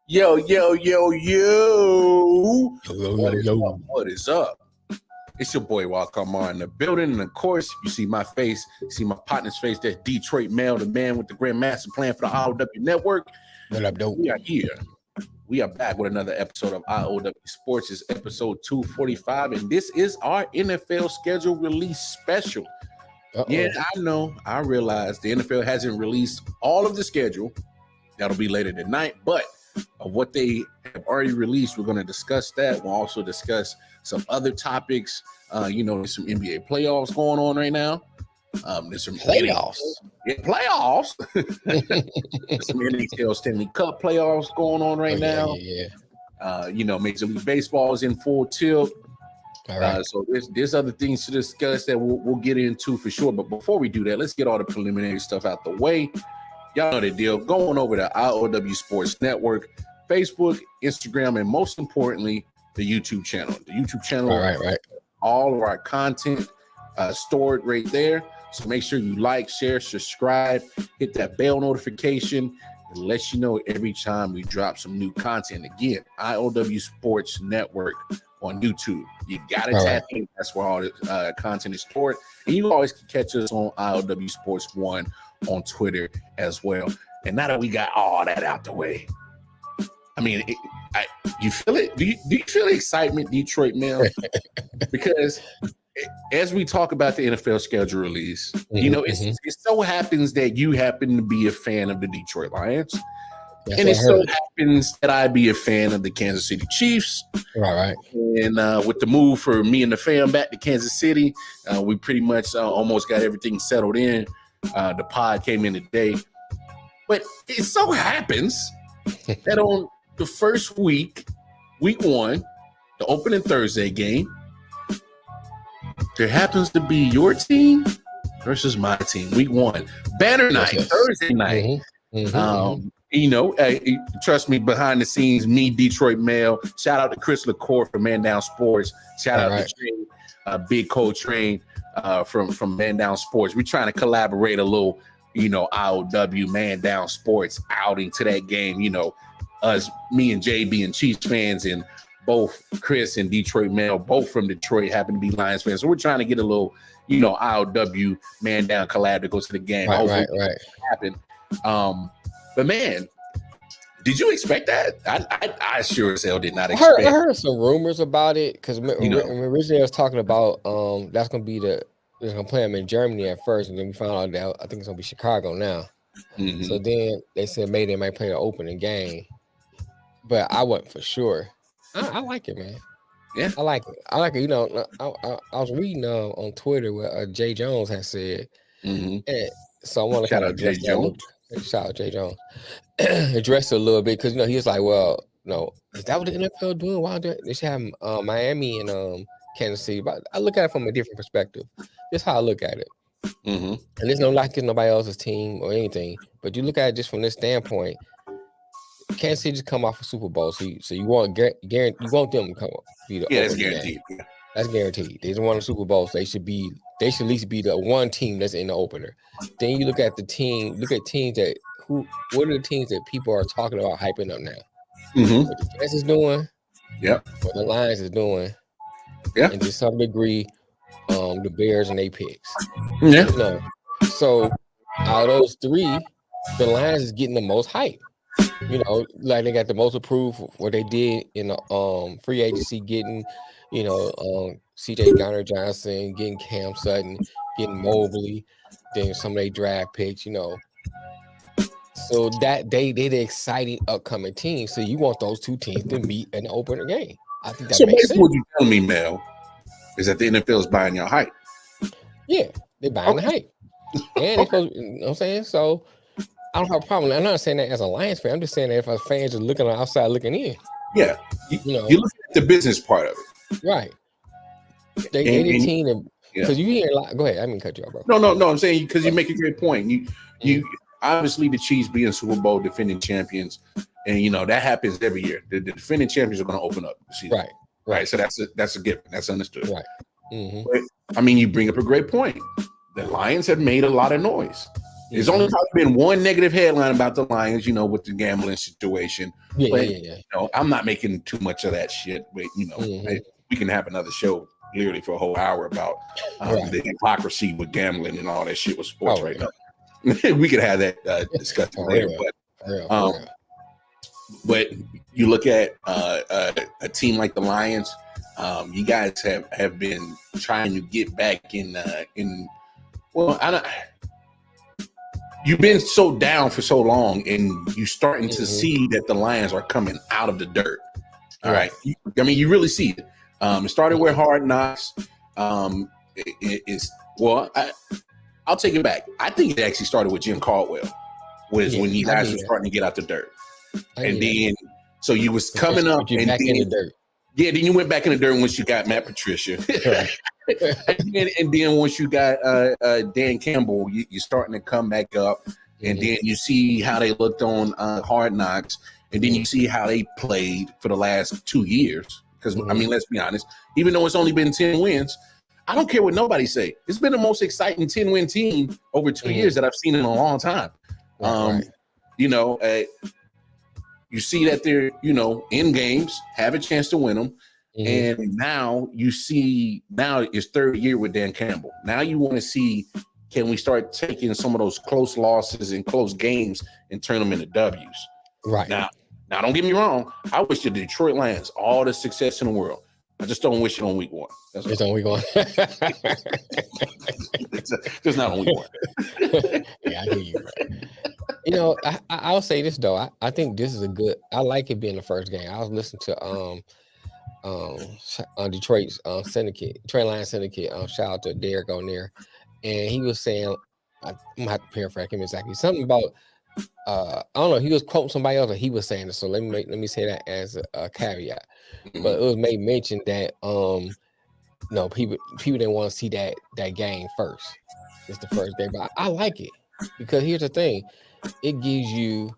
Yo, yo, yo, yo. Yo, What yo, is yo. up? What is up? It's your boy Walkamar in the building. And of course, you see my face, you see my partner's face. That's Detroit Mel, the man with the grand master plan for the I.O.W network. What up, dope? We are here. We are back with another episode of I.O.W Sports. It's episode 245, and this is our NFL schedule release special. Yeah, I know. I realize the NFL hasn't released all of the schedule. That'll be later tonight, but of what they have already released, we're going to discuss that. We'll also discuss some other topics. There's some NBA playoffs going on right now. There's some Playoffs. Playoffs. There's some NHL Stanley Cup playoffs going on right now. Yeah. Major League Baseball is in full tilt. All right. So there's other things to discuss that we'll get into for sure. But before we do that, let's get all the preliminary stuff out the way. Y'all know the deal. Going over to I.O.W Sports Network, Facebook, Instagram, and most importantly, the YouTube channel. The YouTube channel, Right. all of our content stored right there. So make sure you like, share, subscribe, hit that bell notification. It lets you know every time we drop some new content. Again, I.O.W Sports Network on YouTube. You got to tap in. That's where all the content is stored. And you always can catch us on I.O.W Sports 1 on Twitter as well. And now that we got all that out the way, I mean, you feel it? Do you feel the excitement, Detroit Mel? Because as we talk about the NFL schedule release, it so happens that you happen to be a fan of the Detroit Lions. That's and it so happens that I be a fan of the Kansas City Chiefs. Right. And with the move for me and the fam back to Kansas City, we pretty much almost got everything settled in. The pod came in today. But it so happens that on the first week 1, the opening Thursday game, there happens to be your team versus my team, week 1. Banner night, Thursday night. Trust me, behind the scenes, me, Detroit Mel. Shout out to Chris LaCour from Man Down Sports. Shout out to Train, Big Cold Train from Man Down Sports. We're trying to collaborate a little, I.O.W Man Down Sports outing to that game. Us, me and Jay being Chiefs fans, and both Chris and Detroit Mel, both from Detroit, happen to be Lions fans. So we're trying to get a little, I.O.W Man Down collab to go to the game. Right. Happen. But man, did you expect that? I sure as hell did not expect. I heard some rumors about it because originally I was talking about that's gonna be they're gonna play them in Germany at first, and then we found out that I think it's gonna be Chicago now. So then they said maybe they might play the opening game, but I wasn't for sure. I like it, man. Yeah, I like it. I was reading on Twitter what Jay Jones has said, and so I want to shout out Jay Jones. Shout out Jay Jones. Address it a little bit because he was like, well, no, is that what the NFL doing? Why they should have Miami and Kansas City? But I look at it from a different perspective. That's how I look at it. And there's no like in nobody else's team or anything, but you look at it just from this standpoint. Kansas City just come off a Super Bowl, so you want them to come up. That's guaranteed. Yeah. That's guaranteed. They just won a Super Bowl, so they should at least be the one team that's in the opener. Then you look at the team. Look at teams what are the teams that people are talking about hyping up now? What the Jets is doing, what the Lions is doing, and to some degree, the Bears and their picks. So out of those three, the Lions is getting the most hype. Like they got the most approved for what they did in the free agency, getting C.J. Garner-Johnson, getting Cam Sutton, getting Mobley, then some of their draft picks, So that they're the exciting upcoming team. So you want those two teams to meet in the opener game. I think that makes sense. What you telling me, Mel, is that the NFL is buying your hype. Yeah, they're buying the hype. And they're supposed, you know what I'm saying? So I don't have a problem. I'm not saying that as a Lions fan. I'm just saying that if a fans are looking on the outside looking in. Yeah. You're looking at the business part of it. Right. They the team that because you hear a lot. Go ahead. I didn't cut you off, bro. No. I'm saying because you make a great point. You obviously the Chiefs being Super Bowl defending champions, and that happens every year. The defending champions are going to open up the season. Right. So that's a given. That's understood. Right. But, you bring up a great point. The Lions have made a lot of noise. There's only probably been one negative headline about the Lions, with the gambling situation. But I'm not making too much of that shit. But we can have another show literally for a whole hour about the hypocrisy with gambling and all that shit with sports right now. We could have that discussion later. But you look at a team like the Lions. You guys have been trying to get back in. You've been so down for so long, and you're starting to see that the Lions are coming out of the dirt. All right. I mean, you really see it. It started with Hard Knocks. I'll take it back. I think it actually started with Jim Caldwell, when you guys were starting to get out the dirt. And then, so you was coming up and back in the dirt. Yeah, then you went back in the dirt once you got Matt Patricia. and then once you got Dan Campbell, you're starting to come back up. And then you see how they looked on Hard Knocks. And then you see how they played for the last 2 years. Because, I mean, let's be honest, even though it's only been 10 wins, I don't care what nobody say. It's been the most exciting 10-win team over 2 years that I've seen in a long time. You see that they're, in games, have a chance to win them. And now you see, it's third year with Dan Campbell. Now you want to see, can we start taking some of those close losses and close games and turn them into W's? Right. Now, don't get me wrong. I wish the Detroit Lions all the success in the world. I just don't wish it on week one. It's on week one. Just not on week one. Yeah, I hear you. I'll say this though. I think this is I like it being the first game. I was listening to Detroit's syndicate, Detroit Lions syndicate. Shout out to Derek on there, and he was saying, I'm gonna have to paraphrase him exactly. Something about I don't know. He was quoting somebody else, or he was saying it. So let me say that as a caveat. But it was made mention that people didn't want to see that game first. It's the first game, but I like it because here's the thing: it gives you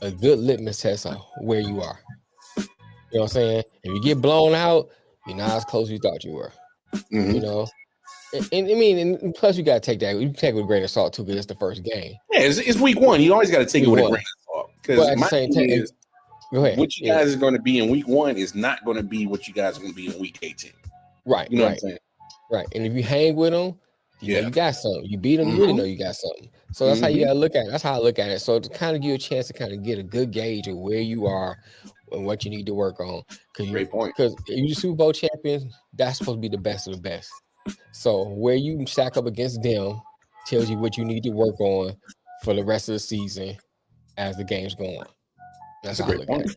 a good litmus test on where you are. You know what I'm saying? If you get blown out, you're not as close as you thought you were. And plus you gotta take that. You take it with a grain of salt too, because it's the first game. Yeah, it's week one. You always got to take it with a grain of salt. Because my thing is, what you guys are going to be in week one is not going to be what you guys are going to be in week 18. Right. You know what I'm saying? Right. And if you hang with them, you got something. You beat them, you really know you got something. So that's how you got to look at it. That's how I look at it. So to kind of give you a chance to kind of get a good gauge of where you are and what you need to work on. Great point. Because you're the Super Bowl champion, that's supposed to be the best of the best. So where you stack up against them tells you what you need to work on for the rest of the season as the games go on. That's a great point.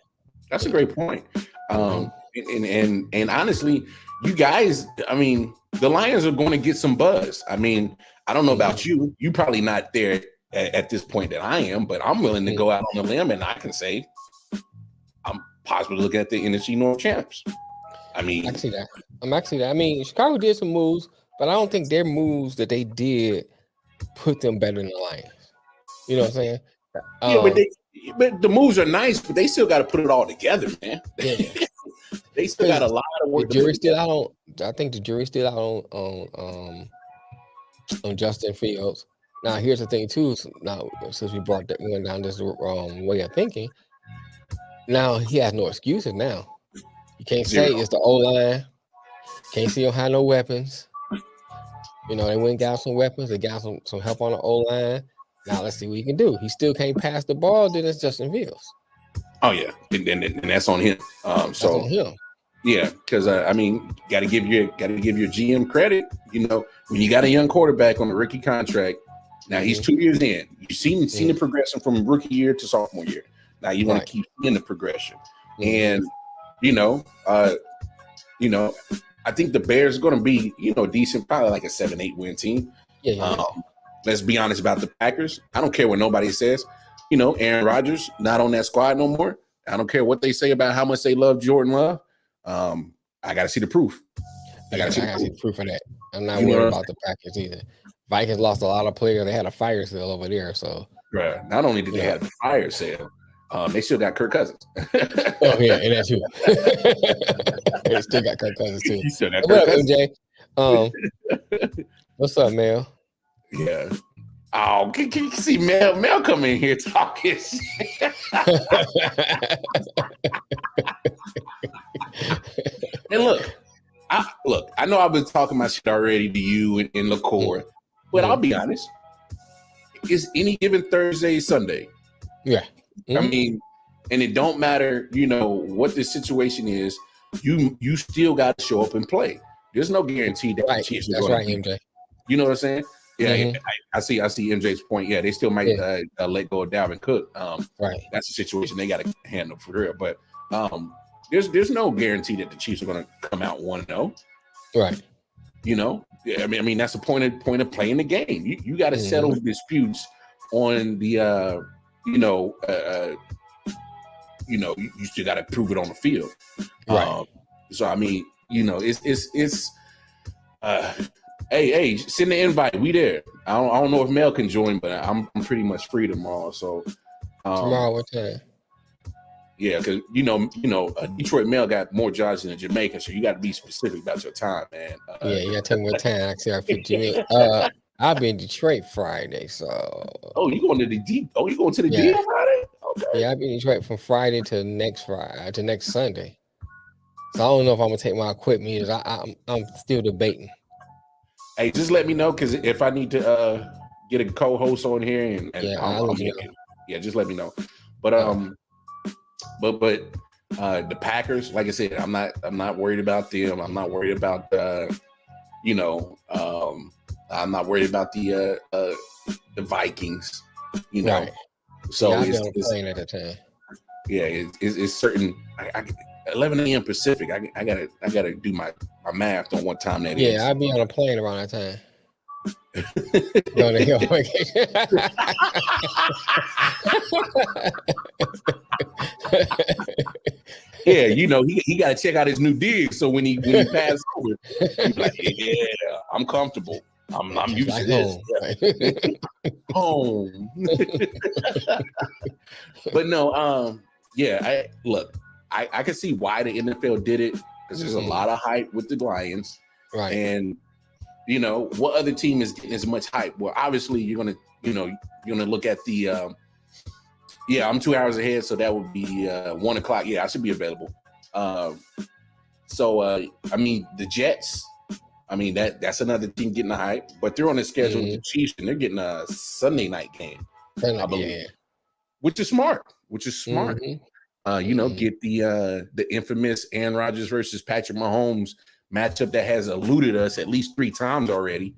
That's a great point. And honestly, you guys, I mean, the Lions are going to get some buzz. I mean, I don't know about you. You probably not there at this point that I am, but I'm willing to go out on a limb and I can say I'm possibly looking at the NFC North champs. I mean, I see that. I mean, Chicago did some moves, but I don't think their moves that they did put them better than the Lions. You know what I'm saying? But the moves are nice, but they still got to put it all together, man. Yeah. They still got a lot of work. The jury's still out on. I think the jury's still out on Justin Fields. Now, here's the thing too. Now, since we went down this way of thinking, now he has no excuses. Now you can't say it's the O-line. Can't see him have no weapons. They went and got some weapons. They got some help on the O-line. Now let's see what he can do. He still can't pass the ball. Then it's Justin Fields. Oh yeah, and that's on him. That's on him. Yeah, because I mean, got to give your GM credit. When you got a young quarterback on a rookie contract, now he's 2 years in. You've seen the progression from rookie year to sophomore year. Now you want to keep seeing the progression, and I think the Bears are going to be decent, probably like a 7-8 win team. Let's be honest about the Packers. I don't care what nobody says. Aaron Rodgers not on that squad no more. I don't care what they say about how much they love Jordan Love. I got to see the proof. I got to see the proof of that. I'm not worried about the Packers either. Vikings lost a lot of players. They had a fire sale over there. So, not only did they have the fire sale, they still got Kirk Cousins. Oh yeah, and that too. They still got Kirk Cousins too. What up, MJ? What's up, man? Yeah. Oh, can you see Mel come in here talking shit? And look, I know I've been talking my shit already to you and LaCour, but I'll be honest. It's any given Thursday, Sunday. Yeah. I mean, and it don't matter, what the situation is. You still got to show up and play. There's no guarantee that the Chiefs are going to. MJ. You know what I'm saying? Yeah, I see MJ's point. Yeah, they still might let go of Dalvin Cook. Right. That's the situation they got to handle for real. But there's no guarantee that the Chiefs are going to come out 1-0. Right. I mean that's the point of playing the game. You got to settle disputes on the you still got to prove it on the field. Right. So I mean, it's hey, send the invite. We there. I don't know if Mel can join, but I'm pretty much free tomorrow. So tomorrow what time? Yeah, because Detroit Mel got more jobs than a Jamaican, so you got to be specific about your time, man. You got to tell me what time. I see I 15 minutes. I'll be in Detroit Friday, so. Oh, you going to the D? Oh, you going to the D on Friday? Okay. Yeah, I'll be in Detroit from Friday to next Friday to next Sunday. So I don't know if I'm gonna take my equipment. I'm still debating. Hey, just let me know, because if I need to get a co-host on here, and I'll let you know. Yeah, just let me know. But but the Packers, like I said, I'm not worried about them. I'm not worried about I'm not worried about the Vikings. Right. So I'll be on a plane at the time. Yeah, it's certain. 11 a.m. Pacific. I gotta do my math on what time that is. Yeah, I'll be on a plane around that time. Going to go vacation. Yeah, he got to check out his new dig. So when he passed over, he's like, yeah, I'm comfortable. I'm used to this. Home. But no, I can see why the NFL did it, because there's a lot of hype with the Lions. Right. And what other team is getting as much hype? Well, obviously you're gonna look at the I'm 2 hours ahead, so that would be 1 o'clock. Yeah, I should be available. I mean, the Jets, I mean that's another team getting the hype, but they're on the schedule with the Chiefs, and they're getting a Sunday night game, I believe, which is smart. Get the infamous Aaron Rodgers versus Patrick Mahomes matchup that has eluded us at least 3 times already.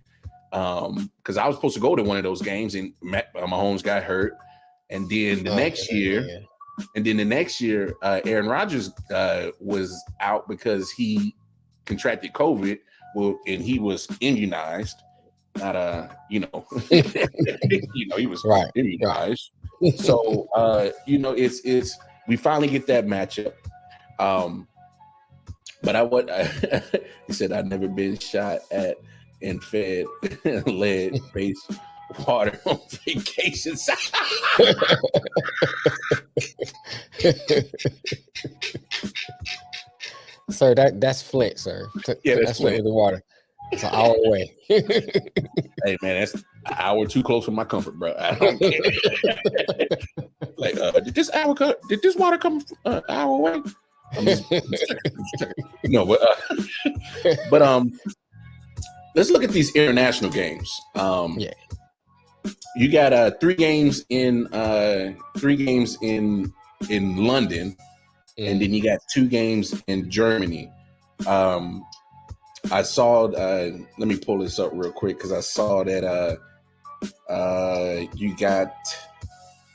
Because I was supposed to go to one of those games, and Mahomes got hurt, and then the next year, Aaron Rodgers was out because he contracted COVID. Well, and he was immunized. Not he was immunized. So it's we finally get that matchup. But he said I've never been shot at and fed lead-based water on vacations. Sir, that's Flint, sir. Yeah, that's Flint with the water. It's an hour away. Hey man, that's an hour too close for my comfort, bro. I don't care. Like, did this water come an hour away? No, but let's look at these international games. You got 3 games in London, and then you got 2 games in Germany. I saw. Let me pull this up real quick, because I saw that you got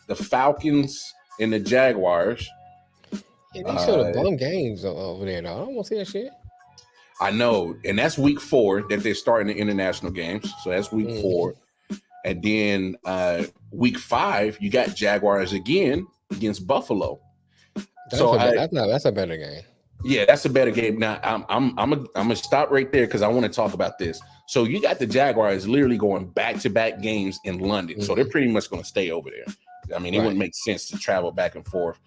the Falcons and the Jaguars. Yeah, they show the bum games over there, though. I don't want to see that shit. I know, and that's week 4 that they're starting the international games. So that's week 4, and then week 5 you got Jaguars again against Buffalo. That's a better game. Yeah, that's a better game. Now I'm gonna stop right there, because I want to talk about this. So you got the Jaguars literally going back-to-back games in London, so they're pretty much going to stay over there. I mean, it wouldn't make sense to travel back and forth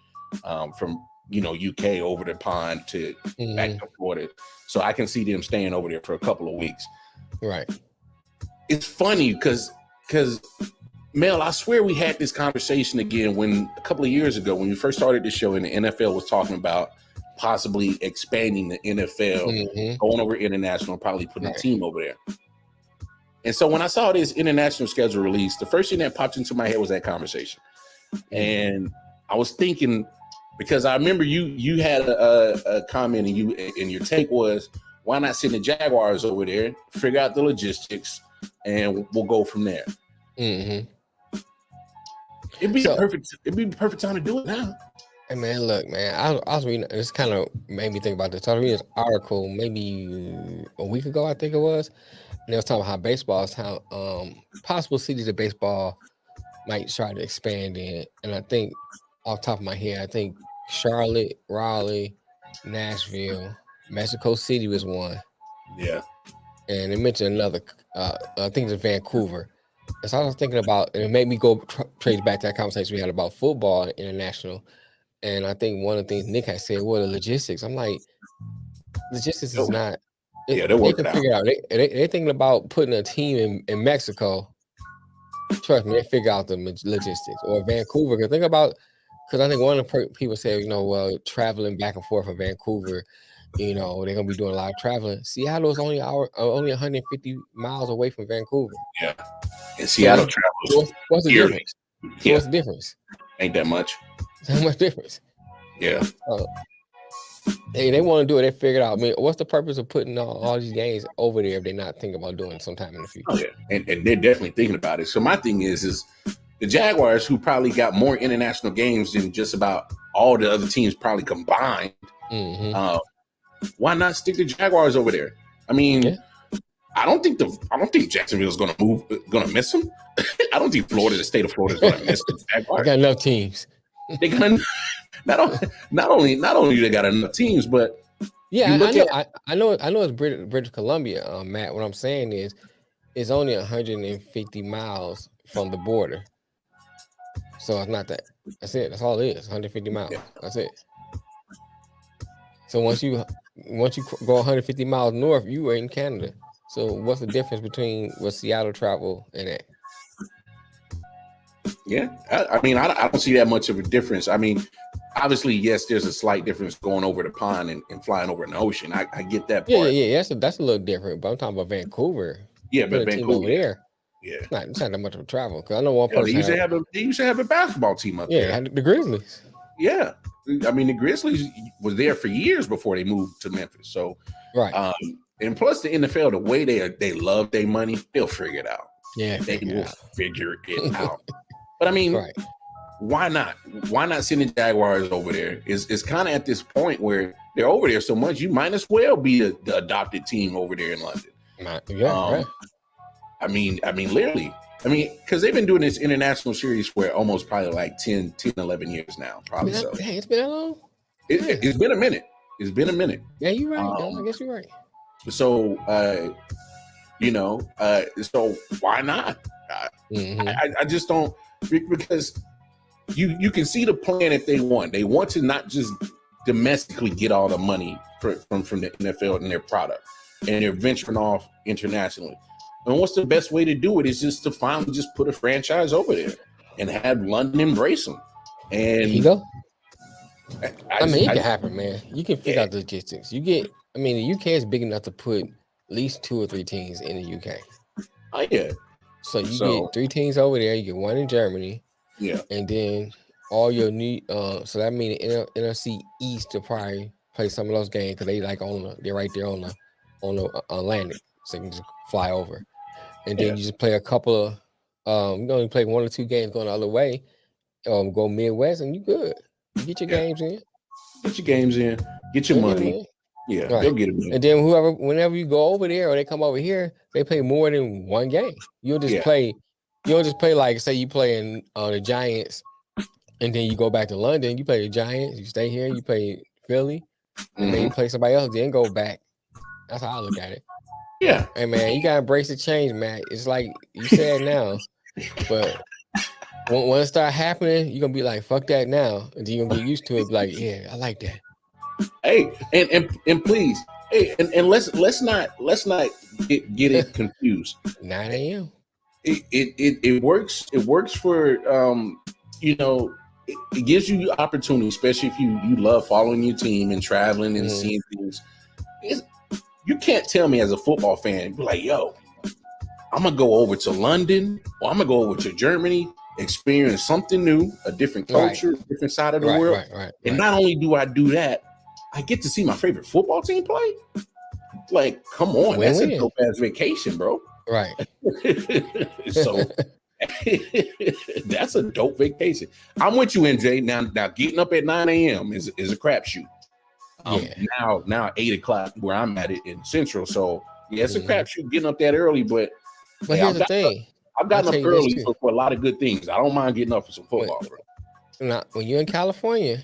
from UK over the pond to back to Florida. So I can see them staying over there for a couple of weeks. Right. It's funny because Mel, I swear we had this conversation again when a couple of years ago when we first started the show and the NFL was talking about possibly expanding the NFL, going over international, and probably putting a team over there. And so when I saw this international schedule release, the first thing that popped into my head was that conversation. And I was thinking, because I remember you had a comment and your take was, why not send the Jaguars over there, figure out the logistics, and we'll go from there. It'd be the perfect time to do it now. Hey man, look, man, I was reading. This kind of made me think about this. I was reading this article maybe a week ago, I think it was, and they was talking about how baseball is how possible cities of baseball might try to expand in. And I think off the top of my head, I think Charlotte, Raleigh, Nashville, Mexico City was one. Yeah. And they mentioned another, I think it's Vancouver. And so I was thinking about, and it made me go trace back to that conversation we had about football and international. And I think one of the things Nick had said, well, the logistics. I'm like, logistics is not. They're they working can figure out. They're thinking about putting a team in Mexico. Trust me, they figure out the logistics. Or Vancouver. Because I think one of the people said, well, traveling back and forth from Vancouver, they're gonna be doing a lot of traveling. Seattle is only 150 miles away from Vancouver. Yeah, and Seattle travels. What's the difference? So what's the difference? Ain't that much. How much difference? Yeah. They want to do it. They figured out. I mean, what's the purpose of putting all these games over there if they're not thinking about doing it sometime in the future? Oh yeah, and they're definitely thinking about it. So my thing is the Jaguars, who probably got more international games than just about all the other teams probably combined. Why not stick the Jaguars over there? I mean, I don't think Jacksonville's going to miss them. I don't think the state of Florida is going to miss the Jaguars. They got enough teams. They got not only they got enough teams, but I know it's British Columbia, Matt. What I'm saying is, it's only 150 miles from the border, so it's not that. That's it. That's all it is. 150 miles. Yeah. That's it. So once you go 150 miles north, you are in Canada. So what's the difference between what Seattle travel and that? Yeah, I mean, I don't see that much of a difference. I mean, obviously, yes, there's a slight difference going over the pond and flying over an ocean. I get that part. Yeah. That's a little different. But I'm talking about Vancouver. Yeah, but Vancouver over there. Yeah, it's not that much of a travel. Because I know one person. They used to have a basketball team up there. Yeah, the Grizzlies. Yeah, I mean, the Grizzlies was there for years before they moved to Memphis. So, right. And plus the NFL, the way they love their money, they'll figure it out. Yeah, they will figure it out. But I mean, why not? Why not send the Jaguars over there? It's kind of at this point where they're over there so much, you might as well be the adopted team over there in London. Right. I mean, literally. I mean, because they've been doing this international series for almost probably like 10, 11 years now. Probably so. Hey, it's been that long? It's been a minute. It's been a minute. Yeah, you're right. I guess you're right. So, so why not? I just don't, because you can see the plan that they want. They want to not just domestically get all the money from the NFL and their product, and they're venturing off internationally. And what's the best way to do it is just to finally just put a franchise over there and have London embrace them. And there you go. I mean, it can happen, man. You can figure out the logistics. The UK is big enough to put at least 2 or 3 teams in the UK. Oh yeah. So you get 3 teams over there. You get 1 in Germany. Yeah. And then all your new. So that means the NFC East to probably play some of those games because they're right there on the Atlantic, so you can just fly over. And then you just play a couple of, you only play 1 or 2 games going the other way, go Midwest, and you good. You get your games in. Get your games in. Get your money. Yeah, they'll get it in. And then whenever you go over there or they come over here, they play more than 1 game. You don't just play like, say you play in the Giants, and then you go back to London. You play the Giants. You stay here. You play Philly, and then you play somebody else. Then go back. That's how I look at it. Yeah. Hey man, you gotta embrace the change, man. It's like you said now, but when it start happening, you're gonna be like, "Fuck that now," and then you're gonna get used to it. Be like, yeah, I like that. Hey, and please, hey, and let's not get it confused. 9 a.m. It works. It works for you know, it gives you opportunity, especially if you love following your team and traveling and seeing things. You can't tell me as a football fan, be like, yo, I'm gonna go over to London or I'm gonna go over to Germany, experience something new, a different culture, different side of the world. And not only do I do that, I get to see my favorite football team play. Like, come on, that's a dope ass vacation, bro. Right. So that's a dope vacation. I'm with you, NJ. Now getting up at 9 a.m. is a crapshoot. Now 8 o'clock where I'm at it in Central. So yeah, it's a crapshoot getting up that early, but hey, here's the thing. I've gotten up early for a lot of good things. I don't mind getting up for some football, bro. Now, when you're in California,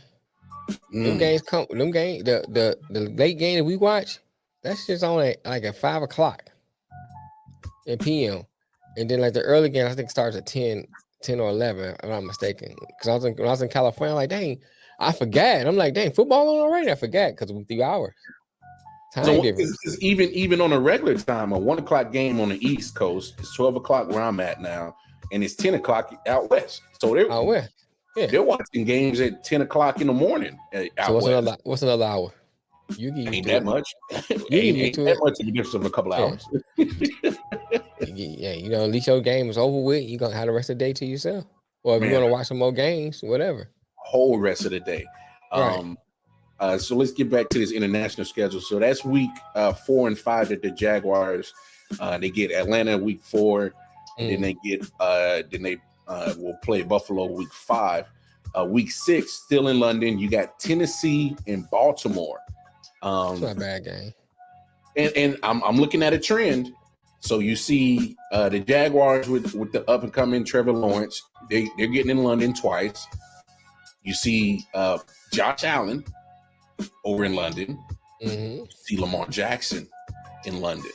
them games the late game that we watch, that's just on at 5 o'clock in PM. And then like the early game, I think starts at 10 or 11, if I'm not mistaken. Because when I was in California, I'm like, dang, I forgot. I'm like, dang, football on already? I forgot because of 3 hours. Time difference. Even on a regular time, a 1 o'clock game on the East Coast, it's 12 o'clock where I'm at now, and it's 10 o'clock out west. So they're out west. Yeah. They're watching games at 10 o'clock in the morning. So what's another hour? You get ain't that much. ain't that much of a difference of a couple hours. Yeah, at least your game is over with. You're gonna have the rest of the day to yourself. Or if you want to watch some more games, whatever. Whole rest of the day. So let's get back to this international schedule. So that's week 4 and 5 that the Jaguars they get Atlanta week 4, and then they get will play Buffalo week 5. Week 6 still in London. You got Tennessee and Baltimore. It's not a bad game. And I'm looking at a trend. So you see the Jaguars with the up and coming Trevor Lawrence. They're getting in London twice. You see Josh Allen over in London. You see Lamar Jackson in London.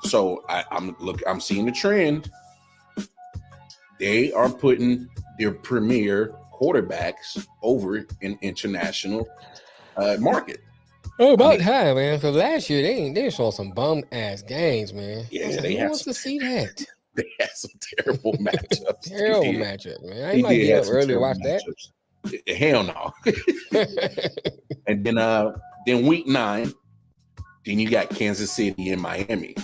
So I'm seeing the trend. They are putting their premier quarterbacks over in international market. Oh, about time, man. Because last year they saw some bum ass games, man. Yeah, who wants to see that? They had some terrible matchups. Terrible matchup, man. I might get up early to watch matchups. That. Hell no. And then week 9, then you got Kansas City and Miami.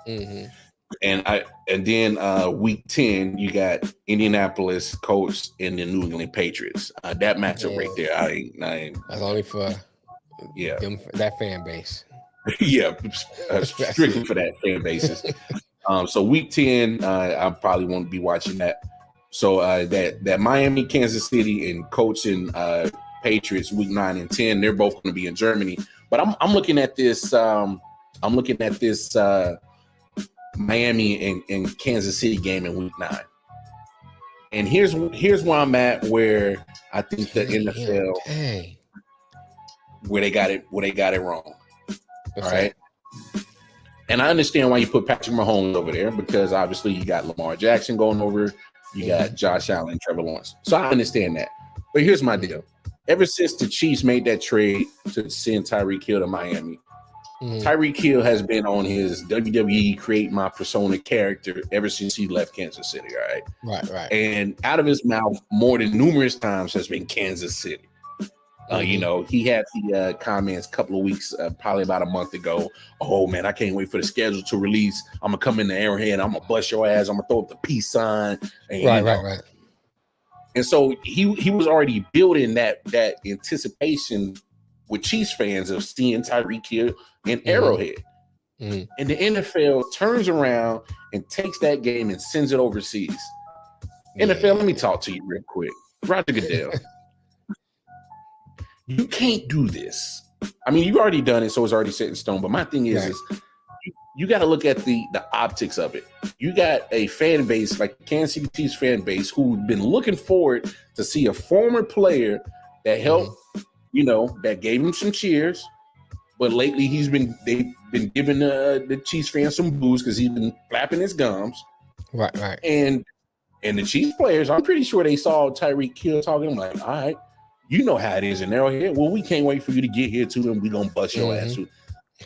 And then week 10, you got Indianapolis Colts and the New England Patriots. That matchup right there, I ain't. That's only for that fan base. Yeah, strictly for that fan basis. So week 10, I probably won't be watching that. So that Miami, Kansas City, and Colts and Patriots week 9 and 10, they're both going to be in Germany. But I'm looking at this. Miami and Kansas City game in week 9. And here's where I'm at, where I think the NFL where they got it wrong. All right. And I understand why you put Patrick Mahomes over there, because obviously you got Lamar Jackson going over, you got Josh Allen, Trevor Lawrence. So I understand that. But here's my deal. Ever since the Chiefs made that trade to send Tyreek Hill to Miami, Tyreek Hill has been on his WWE create my persona character ever since he left Kansas City. All right. Right. And out of his mouth more than numerous times has been Kansas City. He had the comments a couple of weeks, probably about a month ago. Oh man, I can't wait for the schedule to release. I'm gonna come in the Arrowhead. I'm gonna bust your ass. I'm gonna throw up the peace sign. And, right. And so he was already building that anticipation with Chiefs fans of seeing Tyreek Hill in Arrowhead. And the NFL turns around and takes that game and sends it overseas. NFL, let me talk to you real quick. Roger Goodell. You can't do this. I mean, you've already done it, so it's already set in stone. But my thing is you got to look at the optics of it. You got a fan base like Kansas City Chiefs fan base who've been looking forward to see a former player that helped, that gave him some cheers. But lately they've been giving the Chiefs fans some booze because he's been flapping his gums. Right. And the Chiefs players, I'm pretty sure they saw Tyreek Hill talking. I'm like, all right. You know how it is in Arrowhead. Well, we can't wait for you to get here too, and we're gonna bust your ass too.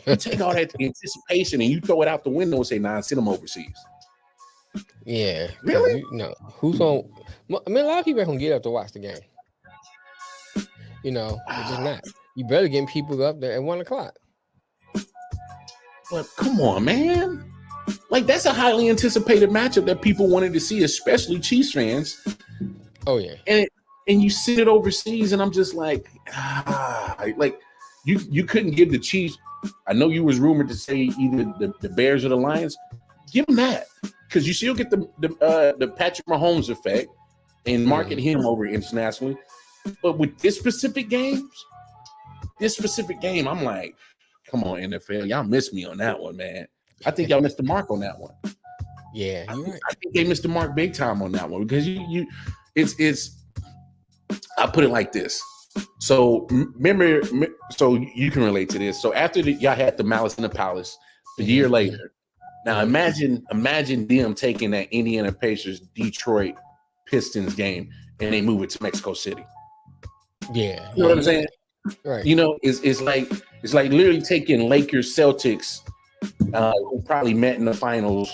You take all that anticipation and you throw it out the window and say, nah, send them overseas. Yeah, because Really? you know who's on. I mean, a lot of people are gonna get up to watch the game. You know, it's just not. You better getting people up there at 1:00. But come on, man. Like, that's a highly anticipated matchup that people wanted to see, especially Chiefs fans. Oh yeah, And you send it overseas, and I'm just like, like you couldn't give the Chiefs. I know you was rumored to say either the Bears or the Lions. Give them that, because you still get the Patrick Mahomes effect and market him over internationally. But with this specific game, I'm like, come on, NFL, y'all missed me on that one, man. I think y'all missed the mark on that one. Yeah, you're right. I think they missed the mark big time on that one, because it's. I put it like this. So remember, so you can relate to this. So after y'all had the Malice in the Palace, a year later. Now imagine them taking that Indiana Pacers Detroit Pistons game and they move it to Mexico City. Yeah, you know what I'm saying? Right. You know, it's like literally taking Lakers Celtics, who probably met in the finals,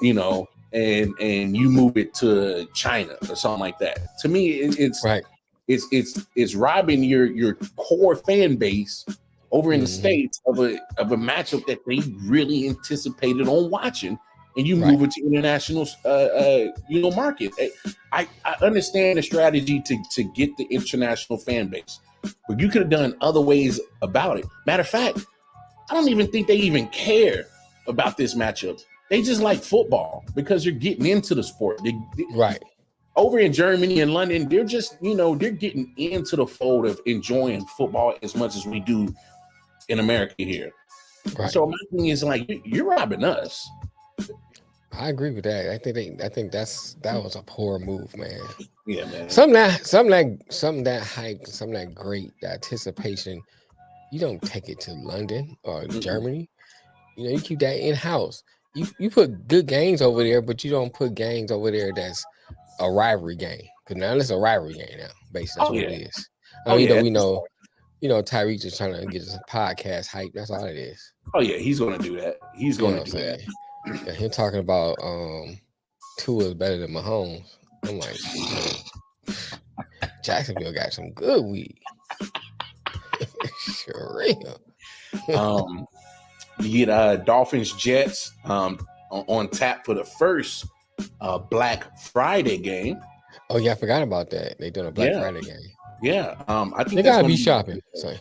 you know, and you move it to China or something like that. To me, it's right. It's robbing your core fan base over in the States of a matchup that they really anticipated on watching, and you move it to international market. I understand the strategy to get the international fan base, but you could have done other ways about it. Matter of fact, I don't even think they even care about this matchup. They just like football because you're getting into the sport. Right. Over in Germany and London, they're just, they're getting into the fold of enjoying football as much as we do in America here. Right. So my thing is, like, you're robbing us. I agree with that. I think that was a poor move, man. Yeah, man. Something that hype, something that great, that anticipation. You don't take it to London or Germany. You keep that in house. You put good games over there, but you don't put games over there that's a rivalry game, because now it's a rivalry game now. Basically, that's what it is. We know, Tyreek is trying to get us a podcast hype. That's all it is. Oh yeah, he's gonna do that. He's gonna do that. Yeah, him talking about Tua is better than Mahomes. I'm like, Jacksonville got some good weed. Sure real. You get Dolphins Jets on tap for the first Black Friday game. Oh yeah, I forgot about that. They doing a Black Friday game. Yeah, I think they gotta be shopping. So.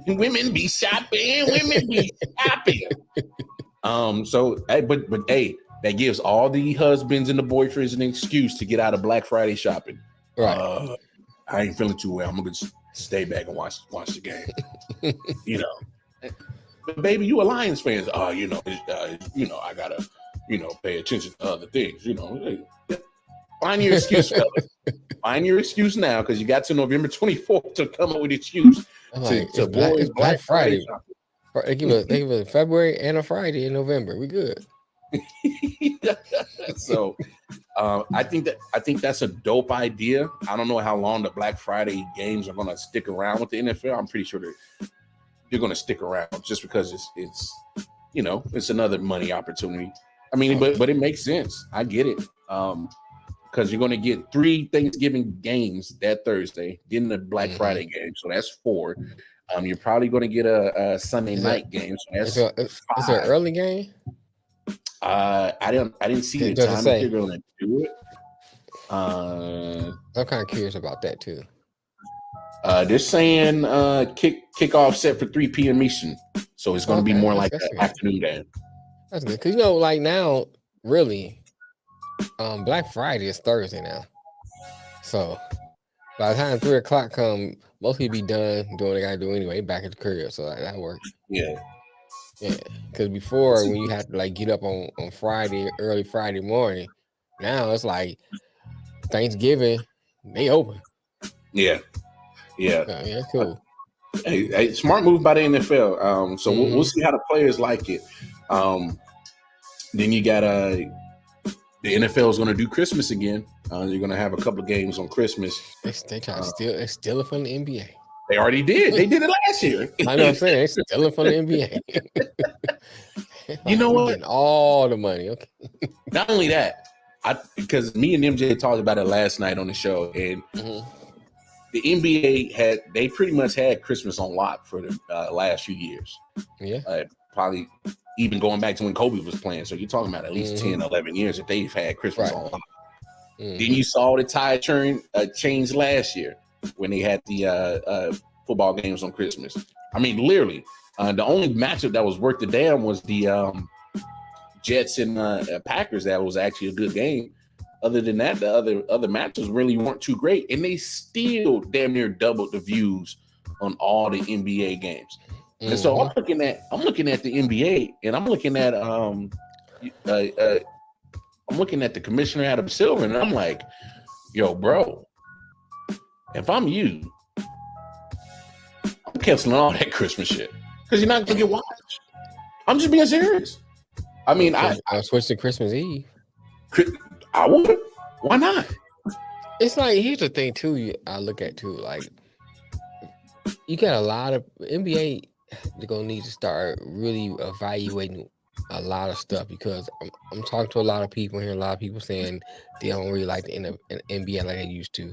Women be shopping. But hey, that gives all the husbands and the boyfriends an excuse to get out of Black Friday shopping. Right. I ain't feeling too well. I'm gonna stay back and watch the game. But baby, you a Lions fan. I gotta, pay attention to other things. Find your excuse, fella. Find your excuse now, because you got to November 24th to come up with an excuse to avoid Black Friday. They give a February and a Friday in November. We good. So I think that's a dope idea. I don't know how long the Black Friday games are going to stick around with the NFL. I'm pretty sure they're going to stick around, just because it's another money opportunity. I mean, but it makes sense. I get it. Because you're going to get 3 Thanksgiving games that Thursday, getting the Black Friday game, so that's 4. You're probably going to get a Sunday night game. So that's is there an early game? I didn't see the time that they're going to do it. I'm kind of curious about that too. They're saying kickoff set for 3 p.m. Eastern, so it's going to be more like an afternoon game. That's good, because like now, really, Black Friday is Thursday now, so by the time 3:00 come, most people be done doing what they gotta do anyway, back at the crib, so that works. Yeah. Because before, when you had to like get up on Friday, early Friday morning, now it's like Thanksgiving, they open. Yeah, cool. Hey, smart move by the NFL. So we'll see how the players like it. Then you got the NFL is going to do Christmas again. You're going to have a couple of games on Christmas. They try to steal it from the NBA. They already did. They did it last year. I know what I'm saying. They're stealing from the NBA. You know We're what? getting all the money. Okay. Not only that, because me and MJ talked about it last night on the show, and the NBA they pretty much had Christmas on lock for the last few years. Yeah. Probably even going back to when Kobe was playing. So you're talking about at least 10, 11 years that they've had Christmas on lock. Then you saw the tide change last year when they had the football games on Christmas. I mean, literally, the only matchup that was worth the damn was the Jets and Packers. That was actually a good game. Other than that, the other matches really weren't too great, and they still damn near doubled the views on all the NBA games. And so I'm looking at the NBA, and I'm looking at the commissioner Adam Silver, and I'm like, yo, bro, if I'm you, I'm canceling all that Christmas shit because you're not gonna get watched. I'm just being serious. I mean, I'll switch to Christmas Eve. I would. Why not? It's like, here's the thing too. I look at too, like, you got a lot of NBA. They're gonna need to start really evaluating a lot of stuff, because I'm talking to a lot of people here. A lot of people saying they don't really like the NBA like they used to,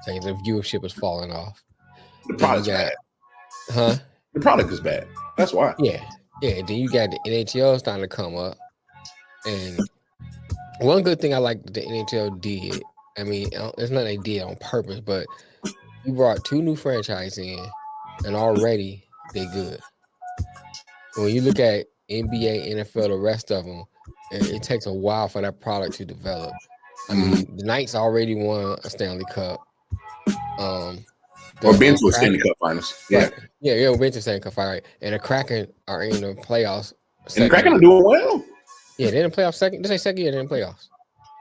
saying the viewership is falling off. The product's bad. Huh? The product is bad. That's why. Yeah. Then you got the NHL starting to come up, and one good thing I like the NHL did, I mean, it's not they did on purpose, but you brought 2 new franchises in, and already they good. When you look at NBA, NFL, the rest of them, it takes a while for that product to develop. I mean, the Knights already won a Stanley Cup. Or been to a Stanley Cup Finals. Yeah. We've been to Stanley Cup Finals. And the Kraken are in the playoffs. And the Kraken are doing well. Yeah, they're in the playoffs second. This is second year they're in the playoffs.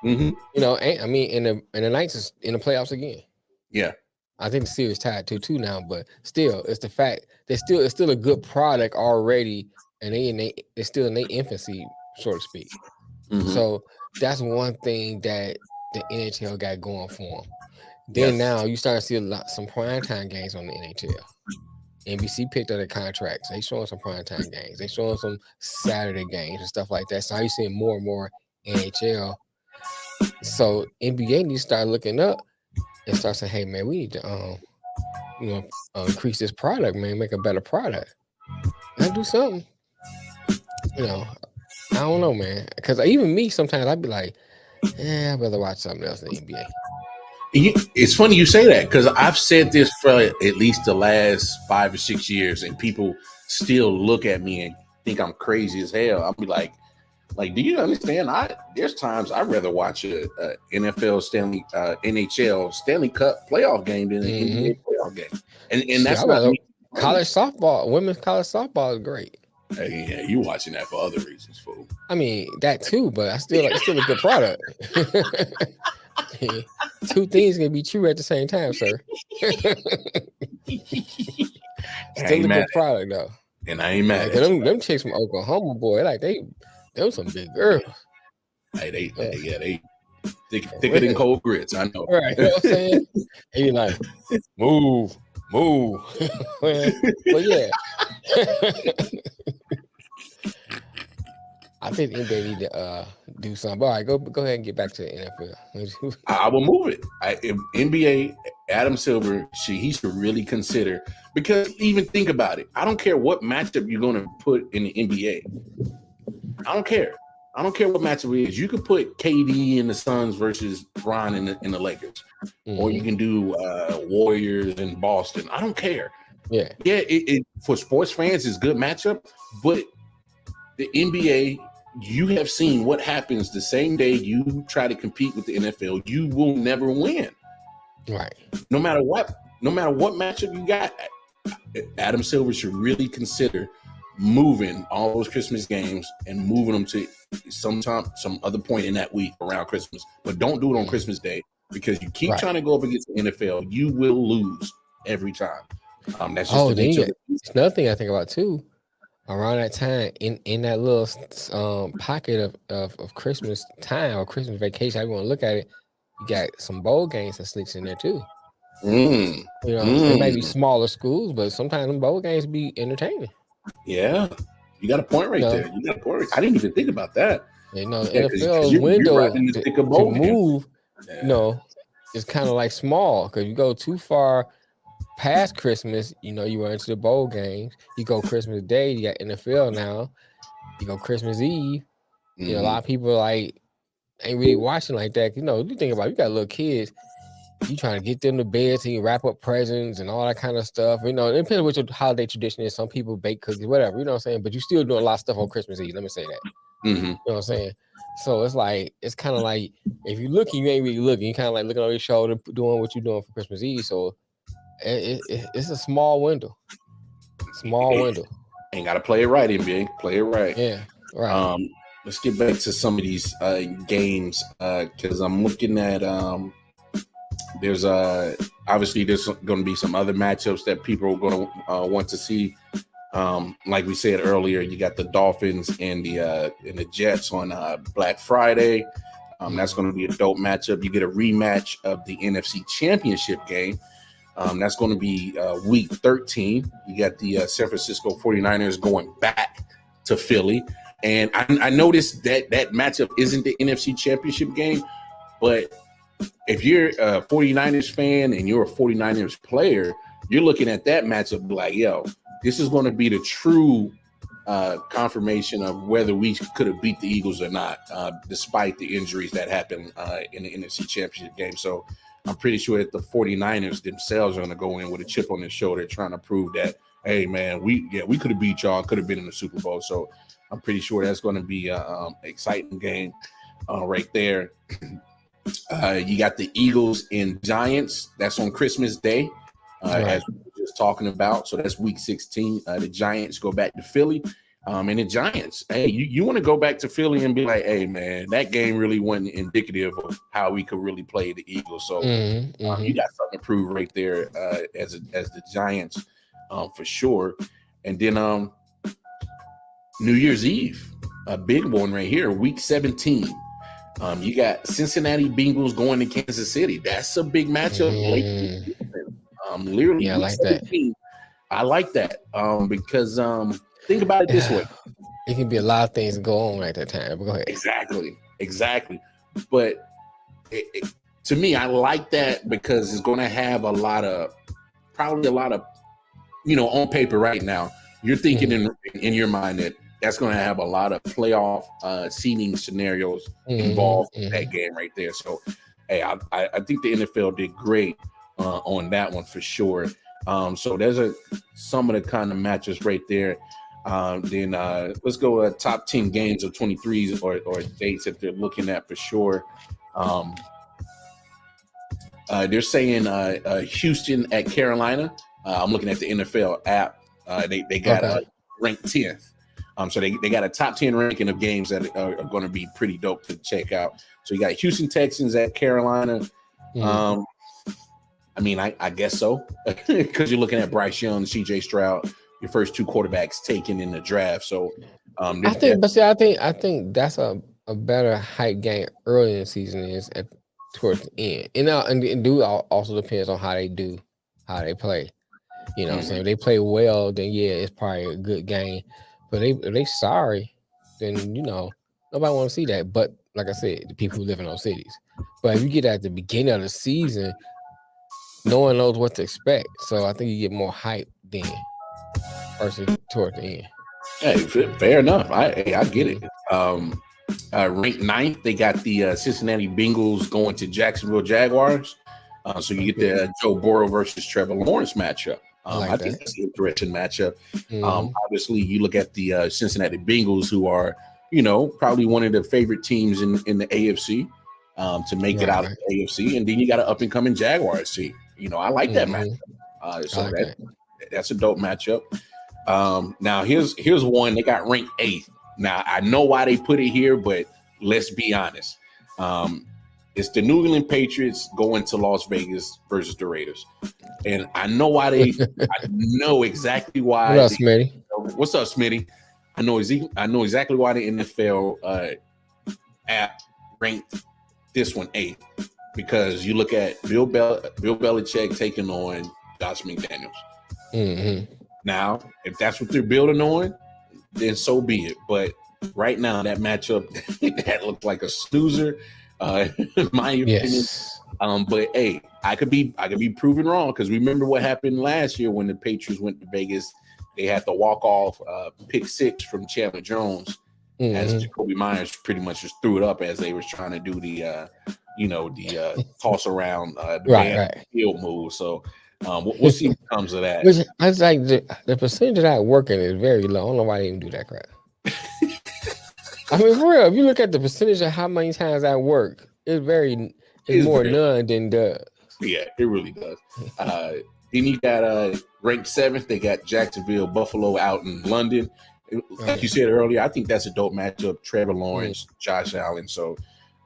You know, I mean, and the Knights is in the playoffs again. Yeah. I think the series tied 2-2 now, but still, it's the fact it's still a good product already, and they're still in their infancy, so to speak. So that's one thing that the NHL got going for them. Then now you start to see some primetime games on the NHL. NBC picked up their contracts. They showing some primetime games. They showing some Saturday games and stuff like that. So you seeing more and more NHL. So NBA needs to start looking up and start saying, "Hey man, we need to increase this product, man, make a better product. Gotta do something." You know, I don't know, man. Because even me, sometimes I'd be like, I'd rather watch something else than NBA. It's funny you say that, because I've said this for at least the last 5 or 6 years, and people still look at me and think I'm crazy as hell. I'll be like, do you understand? There's times I'd rather watch a NHL Stanley Cup playoff game than an NBA playoff game. And that's not me. College softball, women's college softball is great. Yeah, you watching that for other reasons, fool. I mean, that too, but it's still a good product. 2 things can be true at the same time, sir. Still a good product though. And I ain't mad. Them chicks from Oklahoma, boy, like they some big girls. Hey, they thicker than cold grits. I know. Right. You know what I'm saying? And you're like, move. Well, yeah. I think NBA need to do something. All right, go ahead and get back to the NFL. I will move it. If NBA, Adam Silver, he should really consider, because even think about it. I don't care what matchup you're going to put in the NBA. I don't care. I don't care what matchup it is. You could put KD in the Suns versus Bron in the Lakers, or you can do Warriors in Boston. I don't care. Yeah. It for sports fans, it's a good matchup, but the NBA, you have seen what happens the same day you try to compete with the NFL. You will never win. Right. No matter what matchup you got, Adam Silver should really consider moving all those Christmas games and moving them to some other point in that week around Christmas. But don't do it on Christmas Day, because you keep trying to go up against the NFL, you will lose every time. That's just it's another thing I think about too. Around that time, in that little pocket of Christmas time or Christmas vacation, I want to look at it. You got some bowl games that sneaks in there too. Mm. You know, they may be smaller schools, but sometimes them bowl games be entertaining. Yeah, you got a point right there. You got a point. I didn't even think about that. You know, Yeah, NFL you're right window in the thick of to bowl games. move, Yeah. you know, is kind of like small because you go too far past Christmas, you know, you run into the bowl games. You go Christmas Day, you got NFL now. You go Christmas Eve. You know, a lot of people like ain't really watching like that. You know, you think about it, you got little kids. You trying to get them to bed so you wrap up presents and all that kind of stuff. You know, it depends on what your holiday tradition is. Some people bake cookies, whatever, you know what I'm saying? But you still doing a lot of stuff on Christmas Eve. Let me say that. You know what I'm saying? So it's like, it's kind of like, if you looking, you ain't really looking. You kind of like looking over your shoulder, doing what you're doing for Christmas Eve. So it's a small window. Small window. Ain't got to play it right, NBA. Play it right. Yeah, right. Let's get back to some of these games because I'm looking at there's obviously there's going to be some other matchups that people are going to want to see. Like we said earlier, you got the Dolphins and the Jets on Black Friday. That's going to be a dope matchup. You get a rematch of the NFC Championship game. That's going to be week 13. You got the San Francisco 49ers going back to Philly. And I noticed that matchup isn't the NFC Championship game, but if you're a 49ers fan and you're a 49ers player, you're looking at that matchup like, yo, this is going to be the true confirmation of whether we could have beat the Eagles or not, despite the injuries that happened in the NFC Championship game. So I'm pretty sure that the 49ers themselves are going to go in with a chip on their shoulder trying to prove that, hey, man, we could have beat y'all, could have been in the Super Bowl. So I'm pretty sure that's going to be an exciting game right there. You got the Eagles and Giants. That's on Christmas Day, as we were just talking about. So that's week 16. The Giants go back to Philly. And the Giants, hey, you want to go back to Philly and be like, hey, man, that game really wasn't indicative of how we could really play the Eagles. So you got something to prove right there as the Giants for sure. And then New Year's Eve, a big one right here, week 17. You got Cincinnati Bengals going to Kansas City. That's a big matchup. Literally, yeah, I like that. I like that because think about it this way. It can be a lot of things go on at that time. But go ahead. Exactly. But to me, I like that because it's going to have probably a lot of, on paper right now, you're thinking in your mind that that's going to have a lot of playoff seeding scenarios involved in that game right there. So, hey, I think the NFL did great on that one for sure. So there's some of the kind of matches right there. Then let's go top 10 games of 23s or dates that they're looking at for sure. They're saying Houston at Carolina. I'm looking at the NFL app. They got ranked 10th. So they got a top 10 ranking of games that are going to be pretty dope to check out. So you got Houston Texans at Carolina. I mean, I guess so, because you're looking at Bryce Young, C.J. Stroud, your first two quarterbacks taken in the draft. So I think that's a better hype game early in the season is towards the end. And it also depends on how they play. You know what I'm saying? If they play well, then yeah, it's probably a good game. But if they sorry, then nobody want to see that. But like I said, the people who live in those cities. But if you get at the beginning of the season, no one knows what to expect. So I think you get more hype then versus toward the end. Hey, fair enough. I get it. Ranked 9th, they got the Cincinnati Bengals going to Jacksonville Jaguars. So you get the Joe Burrow versus Trevor Lawrence matchup. I think that's an interesting matchup. Obviously, you look at the Cincinnati Bengals, who are, probably one of the favorite teams in the AFC to make it out of the AFC. And then you got an up-and-coming Jaguars team. I like that matchup. So that's a dope matchup. Now, here's one. They got ranked 8th. Now, I know why they put it here, but let's be honest. It's the New England Patriots going to Las Vegas versus the Raiders. And I know why I know exactly why. What up, Smitty? What's up, Smitty? I know exactly why the NFL app ranked this one 8th. because you look at Bill Belichick taking on Josh McDaniels. Mm-hmm. Now, if that's what they're building on, then so be it. But right now, that matchup that looks like a snoozer, in my opinion. Yes. But hey, I could be proven wrong, because remember what happened last year when the Patriots went to Vegas. They had the walk-off pick six from Chandler Jones, as Jacoby Myers pretty much just threw it up as they was trying to do the toss around the field move. So we'll see what comes of that. Which I was like, the percentage of that working is very low. I don't know why they even do that crap. I mean, for real, if you look at the percentage of how many times that work, it's more none than does. Yeah, it really does. Then you got ranked 7th. They got Jacksonville, Buffalo out in London. Like you said earlier, I think that's a dope matchup. Trevor Lawrence, Josh Allen. So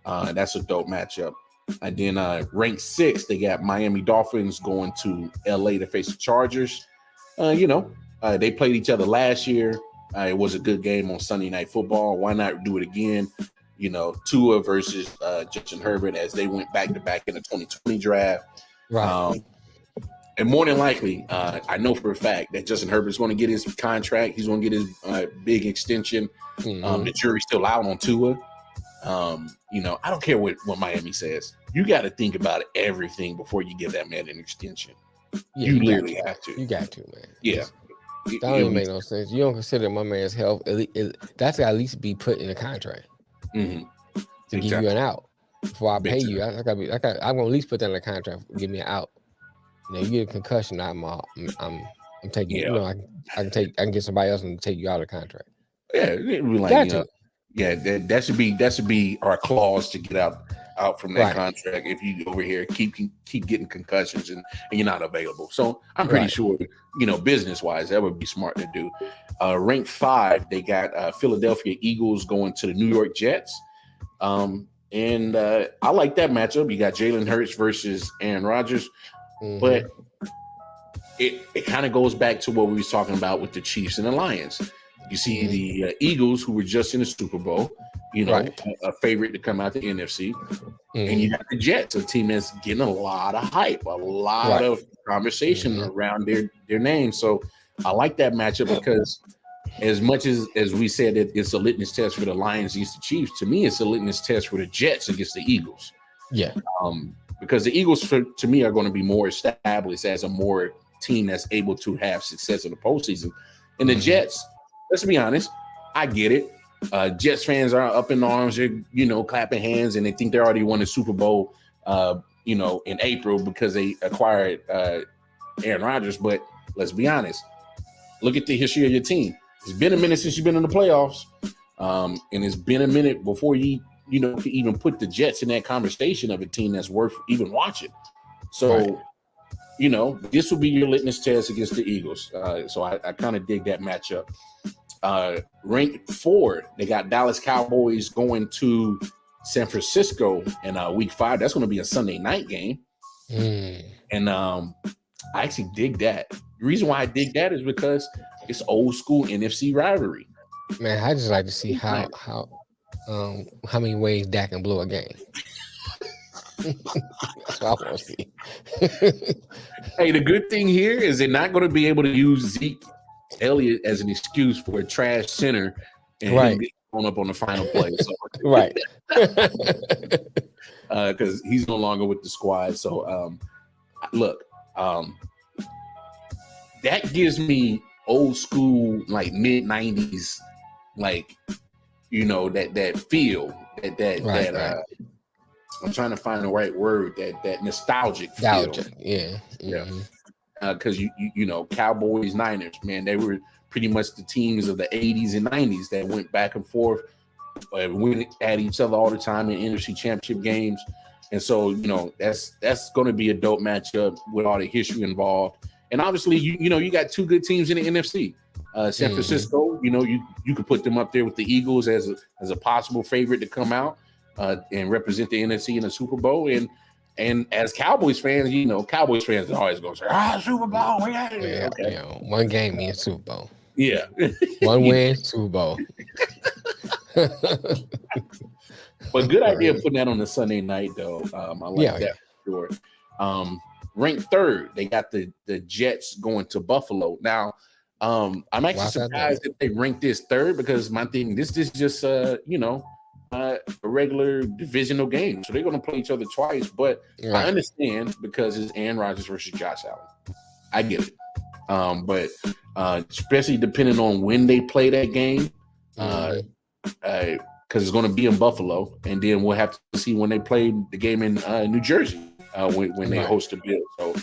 that's a dope matchup. And then ranked 6th, they got Miami Dolphins going to LA to face the Chargers. They played each other last year. It was a good game on Sunday Night Football. Why not do it again? Tua versus Justin Herbert, as they went back to back in the 2020 draft. Right. And more than likely, I know for a fact that Justin Herbert's going to get his contract. He's going to get his big extension. The jury's still out on Tua. I don't care what Miami says. You got to think about everything before you give that man an extension. Yeah, you literally have to. You got to, man. Yeah. That don't even make no sense. You don't consider my man's health. That's at least be put in a contract to give you an out before I pay you. I'm gonna at least put that in a contract. Give me an out. You get a concussion. I'm taking. Yeah. I can get somebody else and take you out of the contract. Yeah, that should be our clause to get out from that contract if you over here keep getting concussions and you're not available. So I'm pretty sure, business wise, that would be smart to do. Ranked 5, they got Philadelphia Eagles going to the New York Jets. And I like that matchup. You got Jalen Hurts versus Aaron Rodgers. But it kind of goes back to what we was talking about with the Chiefs and the Lions. You see the Eagles, who were just in the Super Bowl, a favorite to come out the NFC. And you got the Jets, a team that's getting a lot of hype, a lot of conversation around their name. So I like that matchup, because as much as we said that it's a litmus test for the Lions against the Chiefs, to me, it's a litmus test for the Jets against the Eagles. Yeah. Because the Eagles, to me, are going to be more established as a more team that's able to have success in the postseason. And the Jets, let's be honest, I get it. Jets fans are up in arms. They're, clapping hands, and they think they already won the Super Bowl, in April because they acquired Aaron Rodgers. But let's be honest. Look at the history of your team. It's been a minute since you've been in the playoffs, and it's been a minute before you could even put the Jets in that conversation of a team that's worth even watching. So, this will be your litmus test against the Eagles. So I kind of dig that matchup. Ranked 4, they got Dallas Cowboys going to San Francisco in week 5. That's going to be a Sunday night game. And I actually dig that. The reason why I dig that is because it's old school NFC rivalry. Man, I just like to see how many ways Dak can blow a game. That's what I want to see. Hey, the good thing here is they're not going to be able to use Zeke Elliott as an excuse for a trash center and him getting thrown up on the final play. So. Because he's no longer with the squad. So, look, that gives me old school, like mid 90s, like, that feel that I'm trying to find the right word, that nostalgic feel. Yeah. Because Cowboys, Niners, man, they were pretty much the teams of the 80s and 90s that went back and forth, went at each other all the time in NFC Championship games. And so, that's going to be a dope matchup with all the history involved. And obviously, you got two good teams in the NFC. San Francisco, you could put them up there with the Eagles as a possible favorite to come out and represent the NFC in the Super Bowl. And as Cowboys fans, Cowboys fans are always going to say, Super Bowl. One game means Super Bowl. Yeah. One win, Super Bowl. But good idea putting that on a Sunday night, though. I like that for sure. Ranked third, they got the Jets going to Buffalo. Now, I'm actually surprised that they ranked this third because my thing, this is just a regular divisional game, so they're going to play each other twice. But I understand because it's Aaron Rodgers versus Josh Allen. I get it, but especially depending on when they play that game, because it's going to be in Buffalo, and then we'll have to see when they play the game in New Jersey when they host the Bills. So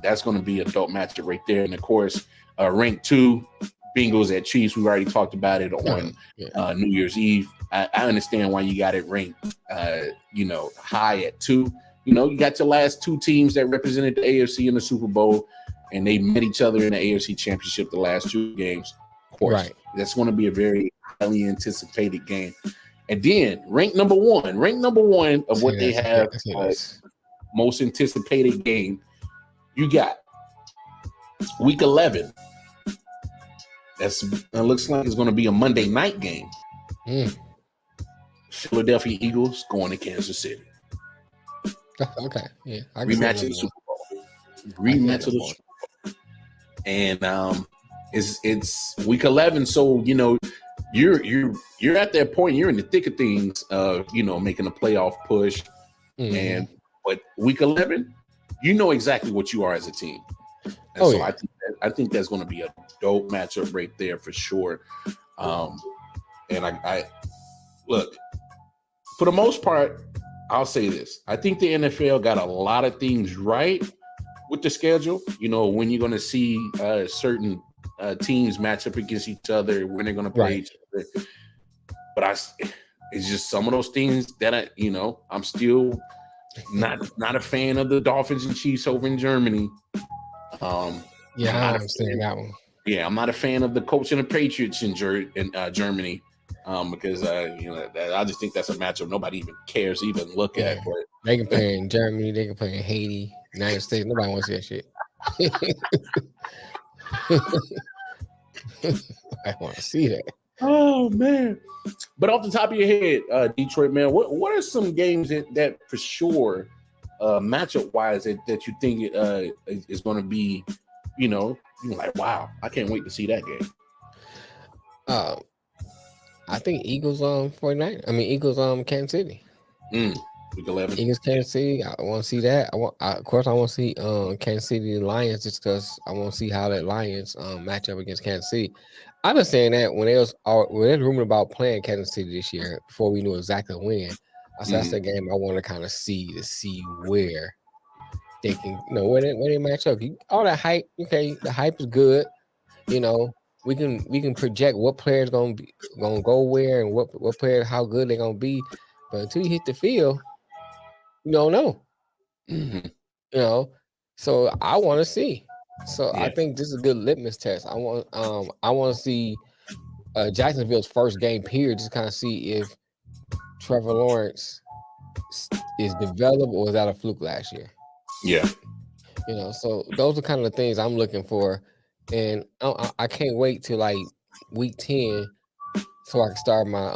that's going to be a dope matchup right there. And of course, ranked 2, Bengals at Chiefs. We've already talked about it on New Year's Eve. I understand why you got it ranked, high at 2. You got your last 2 teams that represented the AFC in the Super Bowl, and they met each other in the AFC Championship the last 2 games. Of course, that's going to be a very highly anticipated game. And then ranked number one of what they have most anticipated game. You got week 11. That looks like it's going to be a Monday night game. Philadelphia Eagles going to Kansas City. Okay, yeah. Rematch of the Super Bowl. Rematch of the Super Bowl. And it's week 11, so you're at that point. You're in the thick of things, making a playoff push. But week 11, you know exactly what you are as a team. And I think that's going to be a dope matchup right there for sure. And I look, for the most part, I'll say this. I think the NFL got a lot of things right with the schedule. When you're going to see certain teams match up against each other, when they're going to play each other. But it's just some of those things that I'm still not a fan of the Dolphins and Chiefs over in Germany. I understand that one. Yeah, I'm not a fan of the coach and the Patriots in Germany. Because I just think that's a matchup nobody even cares to even look at. But they can play in Germany, they can play in Haiti, United States. Nobody wants to see that shit. I want to see that. Oh man! But off the top of your head, Detroit man, what are some games that for sure, matchup wise, that you think is going to be, you're like, wow, I can't wait to see that game. I think Eagles 49. Eagles Kansas City. Week 11. Eagles Kansas City. I want to see that. I want to see Kansas City Lions just because I want to see how that Lions match up against Kansas City. I've been saying that when there's rumor about playing Kansas City this year before we knew exactly when. I said that's the game I want to kind of see where they can where they match up. All that hype, okay, the hype is good. We can project what players gonna go where and what players how good they're gonna be, but until you hit the field, you don't know. So I want to see. So I think this is a good litmus test. I want to see Jacksonville's first game period, just kind of see if Trevor Lawrence is developed or is that a fluke last year. Yeah. So those are kind of the things I'm looking for. And I can't wait till like week 10 so I can start my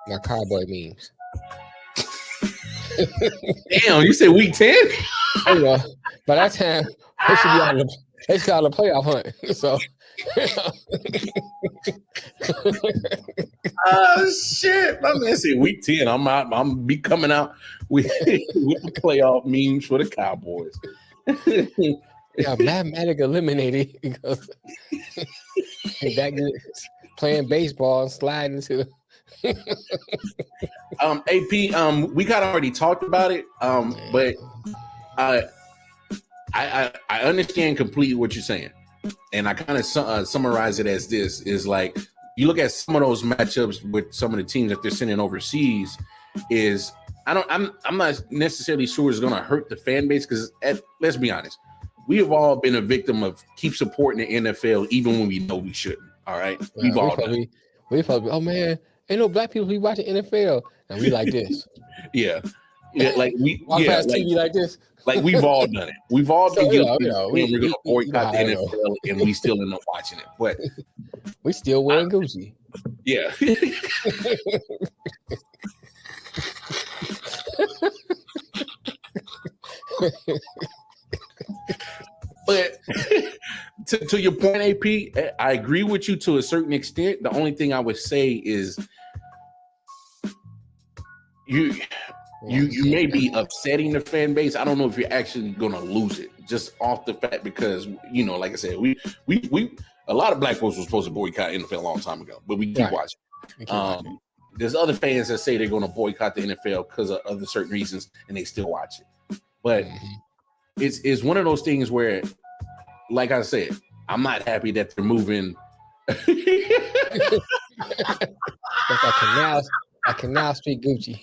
my cowboy memes. Damn, you said week 10? By that time they should be on the playoff hunt. So oh shit. My man said week 10. I'm be coming out with the playoff memes for the Cowboys. Yeah, mathematic eliminated because that good playing baseball and sliding to AP, we kind of already talked about it. But I understand completely what you're saying. And I kind of summarize it as this is like you look at some of those matchups with some of the teams that they're sending overseas is I'm not necessarily sure it's going to hurt the fan base because let's be honest. We have all been a victim of keep supporting the NFL even when we know we shouldn't. All right, we've all done it. We probably, oh man, ain't no black people who watch the NFL, and we like this. yeah, like we walk past TV like this. Like we've all done it. We've all been guilty. We're gonna boycott the NFL, and we still end up watching it. But we still wearing Gucci. Yeah. But to your point, AP, I agree with you to a certain extent. The only thing I would say is you may be upsetting the fan base. I don't know if you're actually gonna lose it just off the fact because like I said, we a lot of black folks were supposed to boycott NFL a long time ago, but we keep watching. There's other fans that say they're gonna boycott the NFL because of other certain reasons, and they still watch it. But it's one of those things where, like I said, I'm not happy that they're moving. I can now speak Gucci.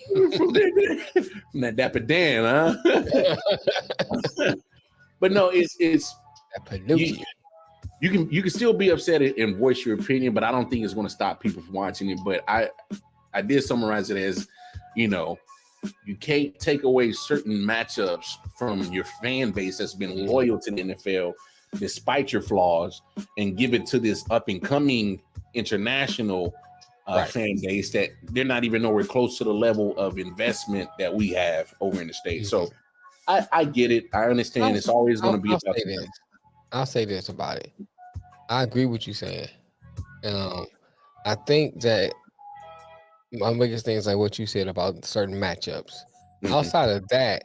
That Dapper Dan, huh? But no, it's you can still be upset and voice your opinion, but I don't think it's going to stop people from watching it. But I did summarize it as, you can't take away certain matchups from your fan base that's been loyal to the NFL despite your flaws and give it to this up and coming international fan base that they're not even nowhere close to the level of investment that we have over in the States. So I get it. I understand. It's always going to be about this. I'll say this about it. I agree with you saying. I think that my biggest thing is like what you said about certain matchups. Outside of that,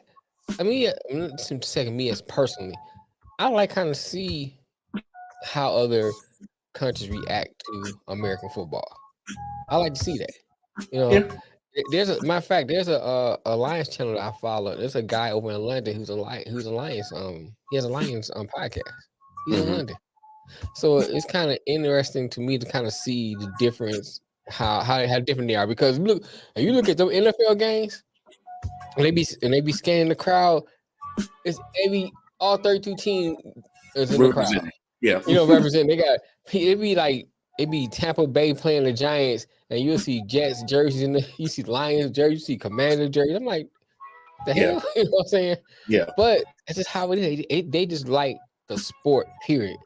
I mean, second, me as personally, I like kind of see how other countries react to American football. I like to see that. There's a matter of fact, there's a Lions channel that I follow. There's a guy over in London who's a Lions. He has a Lions podcast. He's in London, so it's kind of interesting to me to kind of see the difference, how different they are. Because look, if you look at the NFL games, and they be scanning the crowd. It's all 32 teams is in the crowd. Yeah, represent. It be Tampa Bay playing the Giants, and you'll see Jets jerseys you see Lions jerseys, you see Commander jerseys. I'm like, the hell, you know what I'm saying? Yeah. But that's just how it is. They just like the sport, period.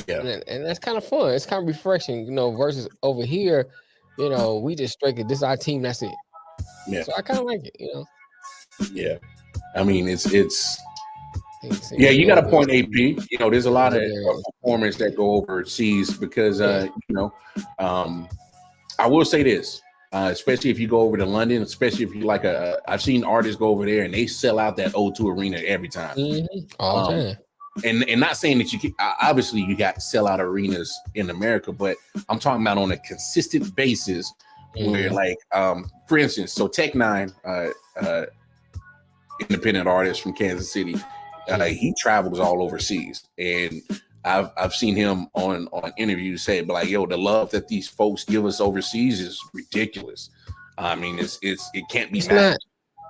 Yeah. And that's kind of fun. It's kind of refreshing, versus over here, we just strike it. This is our team. That's it. Yeah. So I kind of like it, Yeah. I mean, it's you got a point, AP. There's a lot of performers that go overseas because, I will say this, especially if you go over to London, especially if you I've seen artists go over there and they sell out that O2 arena every time. All the time. And not saying that obviously you got sellout arenas in America, but I'm talking about on a consistent basis where for instance, so Tech Nine, independent artist from Kansas City, he travels all overseas, and I've seen him on interviews say, but the love that these folks give us overseas is ridiculous. I mean, it can't be matched.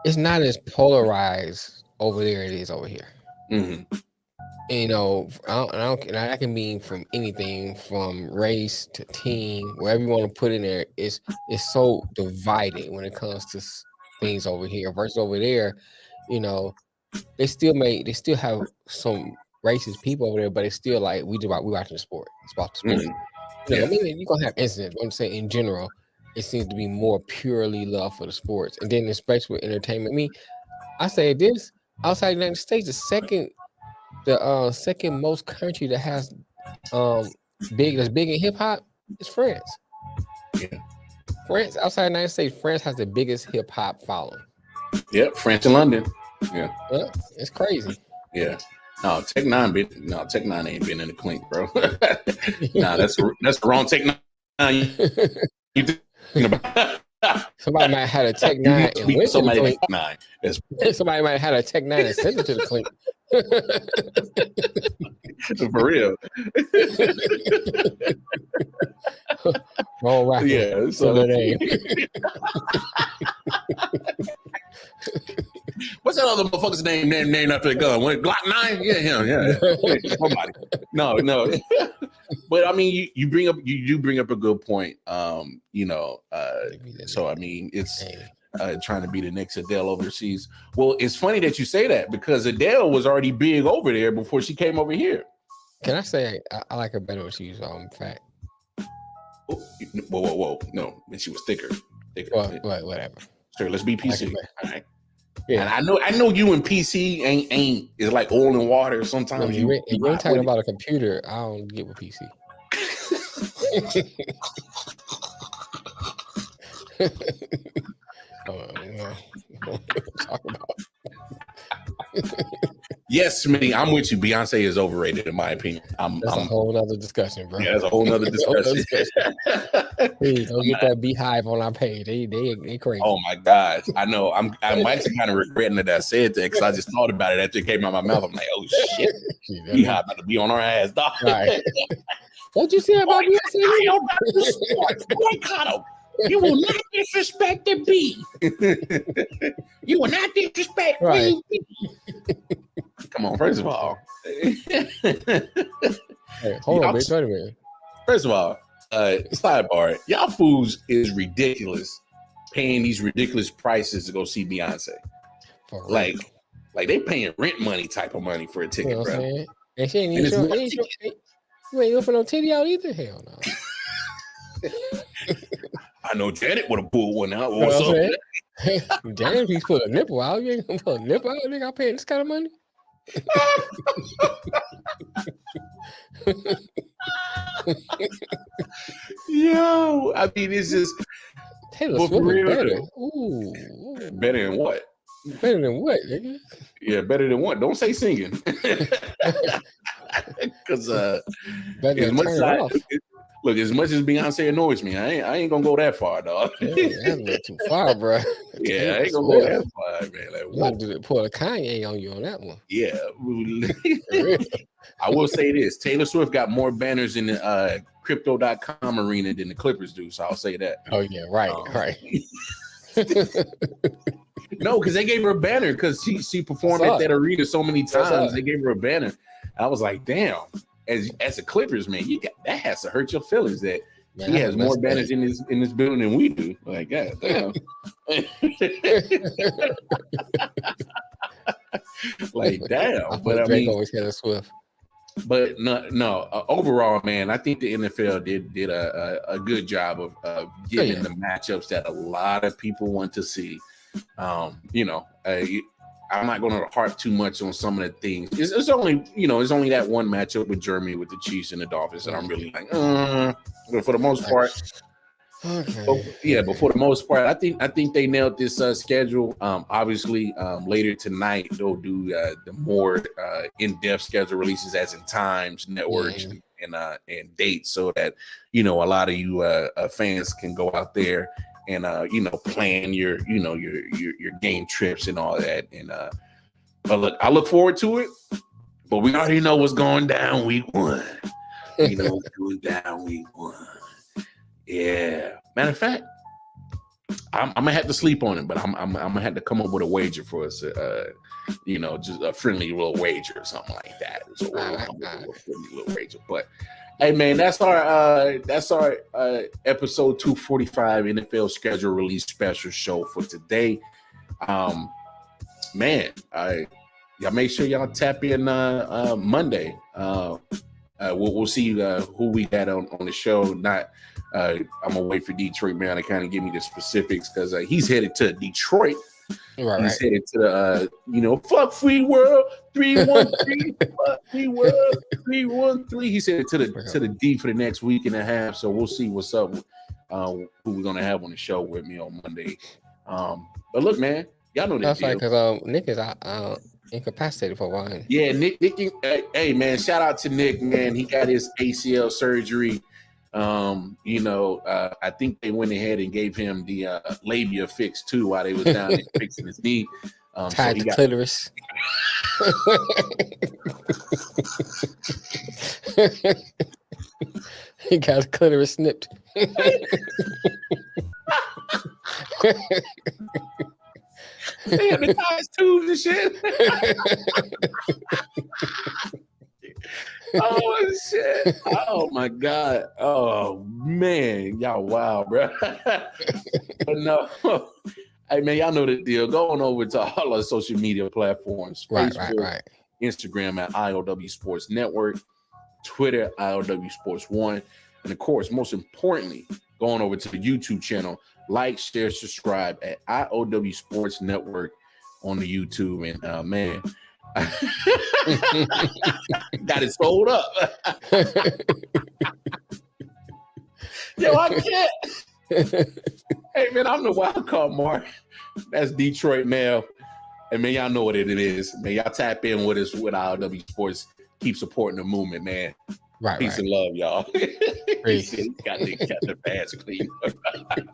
It's not as polarized over there as it is over here. I can mean from anything from race to team, wherever you want to put in there. It's so divided when it comes to things over here versus over there. They still have some racist people over there, but it's still like we watching the sport. It's about the sport. I mean, you're gonna have incidents. But I'm saying in general, it seems to be more purely love for the sports, and then especially with entertainment. I mean, I say this outside the United States, the second most country that has big in hip hop is France. Yeah, France outside the United States, France has the biggest hip hop following. Yep, France and London. Yeah, it's crazy. Yeah, no, Tech Nine ain't been in the clink, bro. Nah, that's the wrong Tech Nine. You thinking about? Somebody might have had a Tech Nine and went to the clink. Nine. Somebody might have had a Tech Nine and sent it to the clink. For real. Wrong rapper. Yeah, so name. What's that other motherfucker's name named after the gun? Glock 9? Yeah, him. Yeah. Somebody. No. But I mean, you do bring up a good point. So I mean, it's trying to be the next Adele overseas. Well, it's funny that you say that because Adele was already big over there before she came over here. Can I say I like her better when she was fat? Whoa. No, when she was thicker. Well, whatever. Sure, let's be PC. All right. Yeah. And I know you and PC ain't is like oil and water. Sometimes You ain't talking about a computer. I don't get with PC. Talk about. Yes, Smitty, I'm with you. Beyonce is overrated, in my opinion. That's a whole other discussion, bro. Yeah, that's a whole other discussion. Please don't get that beehive on our page. They crazy. Oh my gosh, I know. I'm actually kind of regretting that I said that because I just thought about it after it came out of my mouth. I'm like, oh shit, beehive about to be on our ass, dog. Right. What you say about Beyonce? Boycott. You will not disrespect the bee. You will not disrespect Queen Bee. Come on, first of all. Hey, hold on, bitch. Wait a minute. First of all, sidebar, y'all fools is ridiculous paying these ridiculous prices to go see Beyonce. Like they paying rent money type of money for a ticket, bro. Saying? And she ain't even you ain't looking no titty out either. Hell no. I know Janet would have pulled one out. What's up? Janet, he's put a nipple out. You ain't gonna put a nipple out. Nigga, I paying this kind of money. Yo, I mean, it's just Taylor Swift is better. Ooh. Better than what? Better than what, nigga? Yeah, better than what? Don't say singing. Because look, as much as Beyonce annoys me, I ain't gonna go that far, dog. Yeah, that's a little too far, bro. Yeah, I ain't gonna go that far, man. Like, what? You pull a Kanye on you on that one. Yeah. I will say this: Taylor Swift got more banners in the crypto.com arena than the Clippers do, so I'll say that. Oh yeah, right. No, because they gave her a banner because she performed at that arena so many times. They gave her a banner. I was like, damn. As a Clippers man, that has to hurt your feelings that he has more banners in this building than we do. Like, God damn. Like, damn. But I mean, always had a Swift. But no. Overall, man, I think the NFL did a good job of giving the matchups that a lot of people want to see. I'm not going to harp too much on some of the things. It's only that one matchup with Germany with the Chiefs and the Dolphins that I'm really like, but for the most part, but for the most part, I think they nailed this schedule. Obviously, later tonight they'll do the more in-depth schedule releases, as in times, networks, and dates, so that a lot of you fans can go out there and plan your game trips and all that. And but look, I look forward to it. But we already know what's going down week 1. We know what's going down week 1. Yeah. Matter of fact, I'm gonna have to sleep on it, but I'm gonna have to come up with a wager for us. Just a friendly little wager or something like that. So we'll come up with a friendly little wager. But hey, man, that's our episode 245 NFL schedule release special show for today. Man, y'all make sure y'all tap in Monday. We'll see who we had on the show. I'm gonna wait for Detroit man to kind of give me the specifics because he's headed to Detroit. Right. He's headed to the fuck free world 313. Fuck free world 313. He's headed to the D for the next week and a half. So we'll see what's up with who we're gonna have on the show with me on Monday. But look, man, y'all know that's right because Nick is incapacitated for a while. Yeah, Nick. Hey, man, shout out to Nick, man. He got his ACL surgery. I think they went ahead and gave him the labia fix too while they was down there fixing his knee. Tied to clitoris. He got his clitoris snipped. They have the ties tubes and shit. Oh shit! Oh my god! Oh man, y'all wild, bro. But no, hey man, y'all know the deal. Go on over to all our social media platforms: Facebook, Instagram at I.O.W Sports Network, Twitter I.O.W Sports 1, and of course, most importantly, going over to the YouTube channel. Like, share, subscribe at I.O.W Sports Network on the YouTube. And man, got it sold up. Yo, I can't. Hey, man, I'm the wild card, Mark. That's Detroit Mail. And, man, y'all know what it is. Man, y'all tap in with us with I.O.W Sports. Keep supporting the movement, man. Right. Peace and love, y'all. Peace. Got the pants clean.